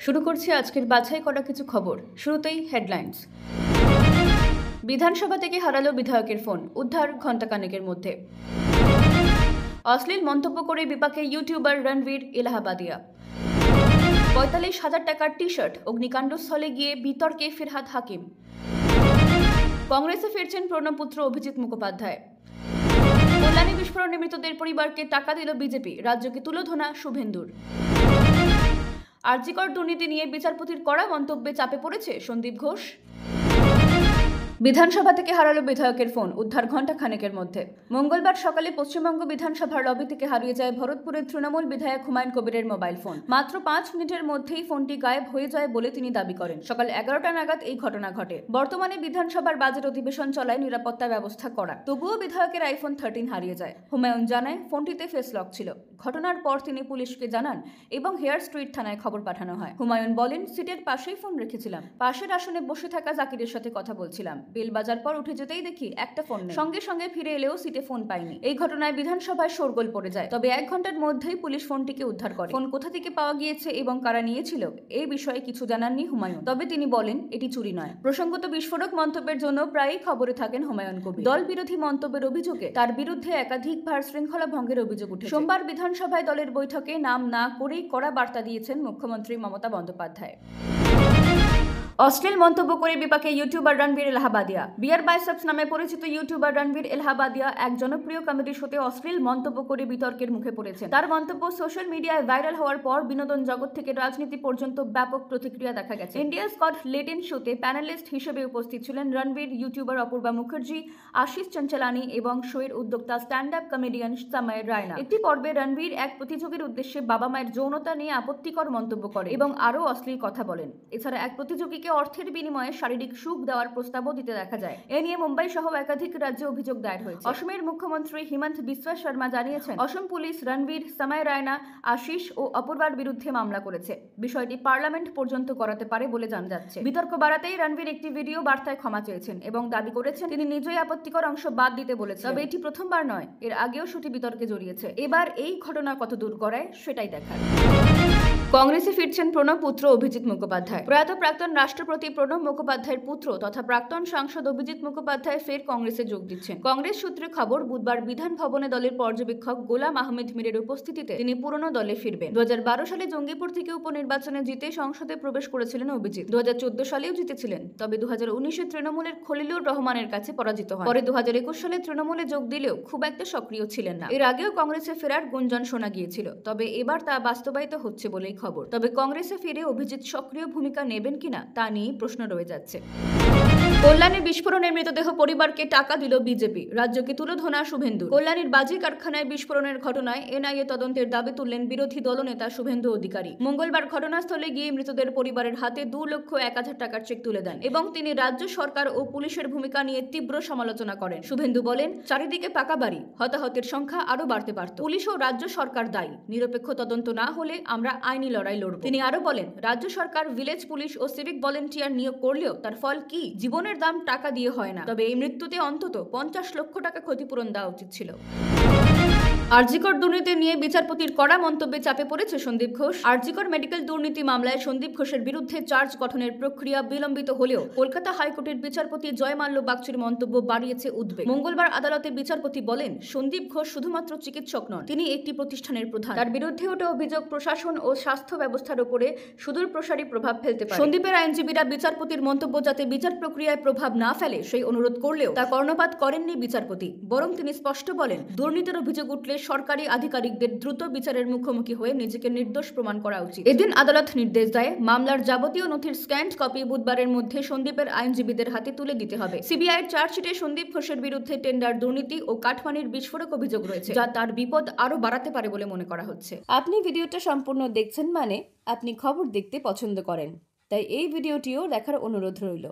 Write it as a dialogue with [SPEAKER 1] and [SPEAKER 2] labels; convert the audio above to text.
[SPEAKER 1] শুরু করছি আজকের বাছাই করা কিছু খবর। শুরুতেই হেডলাইন্স। বিধানসভা থেকে হারালো বিধায়কের ফোন, উদ্ধার ঘণ্টাখানেকের মধ্যে। অশ্লীল মন্তব্য করে বিপাকে ইউটিউবার রণবীর এলাহাবাদিয়া। ৪৫,০০০ টাকার টি শার্ট অগ্নিকাণ্ডস্থলে গিয়ে বিতর্কে ফিরহাদ হাকিম। কংগ্রেসে ফিরছেন প্রণবপুত্র অভিজিৎ মুখোপাধ্যায়। কল্যাণী বিস্ফোরণে মৃতদের পরিবারকে টাকা দিল বিজেপি, রাজ্যকে তুলোধনা শুভেন্দুর। আরজিকর দুর্নীতি নিয়ে বিচারপতির কড়া মন্তব্যে চাপে পড়েছে সন্দীপ ঘোষ। বিধানসভা থেকে হারালো বিধায়কের ফোন, উদ্ধার ঘণ্টাখানেকের মধ্যে। মঙ্গলবার সকালে পশ্চিমবঙ্গ বিধানসভার লবি থেকে হারিয়ে যায় ভরতপুরের তৃণমূল বিধায়ক হুমায়ুন কবিরের মোবাইল ফোন। মাত্র 5 মিনিটের মধ্যেই ফোনটি গায়েব হয়ে যায় বলে তিনি দাবি করেন। সকাল 11টা নাগাদ এই ঘটনা ঘটে। বর্তমানে বিধানসভার বাজেট অধিবেশন চলায় নিরাপত্তা ব্যবস্থা করা, তবুও বিধায়কের আইফোন 13 হারিয়ে যায়। হুমায়ুন জানায় ফোনটিতে ফেস লক ছিল। ঘটনার পর তিনি পুলিশকে জানান এবং হেয়ার স্ট্রিট থানায় খবর পাঠানো হয়। হুমায়ুন বলেন, সিটের পাশেই ফোন রেখেছিলাম, পাশের আসনে বসে থাকা জাকিরের সাথে কথা বলছিলাম। বেল বাজার পর উঠে যেতেই দেখি একটা ফোন নেই। সঙ্গে সঙ্গে ফিরে এলেও সিটে ফোন পাইনি। এই ঘটনায় বিধানসভায় শোরগোল পড়ে যায়। তবে 1 ঘন্টার মধ্যেই পুলিশ ফোনটিকে উদ্ধার করে। ফোন কোথা থেকে পাওয়া গিয়েছে এবং কারা নিয়েছিল এই বিষয়ে কিছু জানাননি হুমায়ুন। তবে তিনি বলেন এটি চুরি নয়। প্রসঙ্গত বিস্ফোরক মন্তব্যের জন্য প্রায়ই খবরে থাকেন হুমায়ুন কবির। দল বিরোধী মন্তব্যের অভিযোগে তার বিরুদ্ধে একাধিকবার শৃঙ্খলা ভঙ্গের অভিযোগ উঠেছে। সোমবার বিধানসভায় দলের বৈঠকে নাম না করেই কড়া বার্তা দিয়েছেন মুখ্যমন্ত্রী মমতা বন্দ্যোপাধ্যায়। অশ্লীল মন্তব্য করে বিপাকে ইউটিউবার রণবীর এলাহাবাদিয়া। বিয়ার বাইসেপস নামে পরিচিত ইউটিউবার রণবীর এলাহাবাদিয়া এক জনপ্রিয় কমেডি শোতে অশ্লীল মন্তব্য করে বিতর্কের মুখে পড়েছেন। তার মন্তব্য সোশ্যাল মিডিয়ায় ভাইরাল হওয়ার পর বিনোদন জগৎ থেকে রাজনীতি পর্যন্ত ব্যাপক প্রতিক্রিয়া দেখা গেছে। ইন্ডিয়াস গট লেটেন্ট শোতে প্যানেলিস্ট হিসেবে উপস্থিত ছিলেন রণবীর, ইউটিউবার অপূর্বা মুখার্জি, আশিস চঞ্চলানি এবং শোয়ের উদ্যোক্তা স্ট্যান্ড আপ কমেডিয়ান সামায় রায়না। একটি পর্বে রণবীর এক প্রতিযোগীর উদ্দেশ্যে বাবা মায়ের যৌনতা নিয়ে আপত্তিকর মন্তব্য করে এবং আরও অশ্লীল কথা বলেন। এছাড়া এক প্রতিযোগীকে অর্থের বিনিময়ে শারীরিক সুখ দেওয়ার প্রস্তাবও দিতে দেখা যায়। এ নিয়ে মুম্বাই সহ একাধিক রাজ্যে অভিযোগ দায়ের হয়েছে। অসমের মুখ্যমন্ত্রী হিমন্ত বিশ্ব শর্মা জানিয়েছেন, অসম পুলিশ রণবীর, সামায় রায়না, আশিস ও অপূর্বার বিরুদ্ধে মামলা করেছে। বিষয়টি পার্লামেন্ট পর্যন্ত করাতে পারে বলে জানা যাচ্ছে। বিতর্ক বাড়াতেই রণবীর একটি ভিডিও বার্তায় ক্ষমা চেয়েছেন এবং দাবি করেছেন তিনি নিজেই আপত্তিকর অংশ বাদ দিতে বলেছেন। তবে এটি প্রথমবার নয়, এর আগেও সেটি বিতর্কে জড়িয়েছে। এবার এই ঘটনা কত দূর গড়ায় সেটাই দেখার। কংগ্রেসে ফিরছেন প্রণবপুত্র অভিজিৎ মুখোপাধ্যায়। প্রয়াত প্রাক্তন রাষ্ট্রপতি প্রণব মুখোপাধ্যায়ের পুত্র তথা প্রাক্তন সাংসদ অভিজিৎ মুখোপাধ্যায় ফের কংগ্রেসে যোগ দিচ্ছেন। কংগ্রেস সূত্রে খবর, বুধবার বিধান ভবনে দলের পর্যবেক্ষক গোলাম আহমেদ মীরের উপস্থিতিতে তিনি পুরনো দলে ফিরবেন। 2012 সালে জঙ্গিপুর থেকে উপনির্বাচনে জিতে সংসদে প্রবেশ করেছিলেন অভিজিৎ। 2014 সালেও জিতেছিলেন, তবে 2019-এ তৃণমূলের খলিলুর রহমানের কাছে পরাজিত হন। পরে 2021 সালে তৃণমূলে যোগ দিলেও খুব একটা সক্রিয় ছিলেন না। এর আগেও কংগ্রেসে ফেরার গুঞ্জন শোনা গিয়েছিল, তবে এবার তা বাস্তবায়িত হচ্ছে বলেই খবর। তবে কংগ্রেসে ফিরে অভিজিৎ সক্রিয় ভূমিকা নেবেন কিনা তা নিয়ে প্রশ্ন রয়ে যাচ্ছে। কল্যাণীর বিস্ফোরণের মৃতদেহ পরিবারকে টাকা দিল বিজেপি, রাজ্যকে তুলোধনা শুভেন্দু। কল্যাণীর বাজি কারখানায় বিস্ফোরণের ঘটনায় এনআইএ তদন্তের দাবি তুললেন বিরোধী দলনেতা শুভেন্দু অধিকারী। মঙ্গলবার ঘটনাস্থলে গিয়ে মৃতদের পরিবারের হাতে 2,01,000 টাকার চেক তুলে দেন এবং তিনি রাজ্য সরকার ও পুলিশের ভূমিকা নিয়ে তীব্র সমালোচনা করেন। শুভেন্দু বলেন, চারিদিকে পাকা বাড়ি, হতাহতের সংখ্যা আরও বাড়তে পারত। পুলিশ ও রাজ্য সরকার দায়ী। নিরপেক্ষ তদন্ত না হলে আমরা আইনি লড়াই লড়ব। তিনি আরো বলেন, রাজ্য সরকার ভিলেজ পুলিশ ও সিভিক ভলেন্টিয়ার নিয়োগ করলেও তার ফল কি? জীবনের দাম টাকা দিয়ে হয় না। তবে এই মৃত্যুতে অন্তত 50 লক্ষ টাকা ক্ষতিপূরণ দেওয়া উচিত ছিল। আরজিকর দুর্নীতি নিয়ে বিচারপতির কড়া মন্তব্যে চাপে পড়েছে সন্দীপ ঘোষ। আরজিকর মেডিকেল দুর্নীতি মামলায় সন্দীপ ঘোষের বিরুদ্ধে চার্জ গঠনের প্রক্রিয়া বিলম্বিত হলেও কলকাতা হাইকোর্টের বিচারপতি জয়মাল্য বাগচির মন্তব্য বাড়িয়েছে উদ্বেগ। মঙ্গলবার আদালতে বিচারপতি বলেন, সন্দীপ ঘোষ শুধুমাত্র চিকিৎসক নন, তিনি একটি প্রতিষ্ঠানের প্রধান। তার বিরুদ্ধে ওঠা অভিযোগ প্রশাসন ও স্বাস্থ্য ব্যবস্থার উপরে সুদূর প্রসারী প্রভাব ফেলতে পারে। সন্দীপের আইনজীবীরা বিচারপতির মন্তব্য যাতে বিচার প্রক্রিয়ায় প্রভাব না ফেলে সেই অনুরোধ করলেও তা কর্ণপাত করেননি বিচারপতি। বরং তিনি স্পষ্ট বলেন, দুর্নীতির অভিযোগ উঠলে সরকারি আধিকারিকদের দ্রুত বিচারের মুখোমুখি হয়ে নিজেকে নির্দোষ প্রমাণ করা উচিত। এদিন আদালত নির্দেশ দেয়, মামলার যাবতীয় নথির স্ক্যান্ড কপি বুধবারের মধ্যে সন্দীপের আইনজীবীদের হাতে তুলে দিতে হবে। সিবিআইয়ের চার্জশিটে সন্দীপ ঘোষের বিরুদ্ধে টেন্ডার দুর্নীতি ও কাঠমানির বিস্ফোরক অভিযোগ রয়েছে, যা তার বিপদ আরও বাড়াতে পারে বলে মনে করা হচ্ছে। আপনি ভিডিওটা সম্পূর্ণ দেখছেন মানে আপনি খবর দেখতে পছন্দ করেন, তাই এই ভিডিওটিও দেখার অনুরোধ রইল।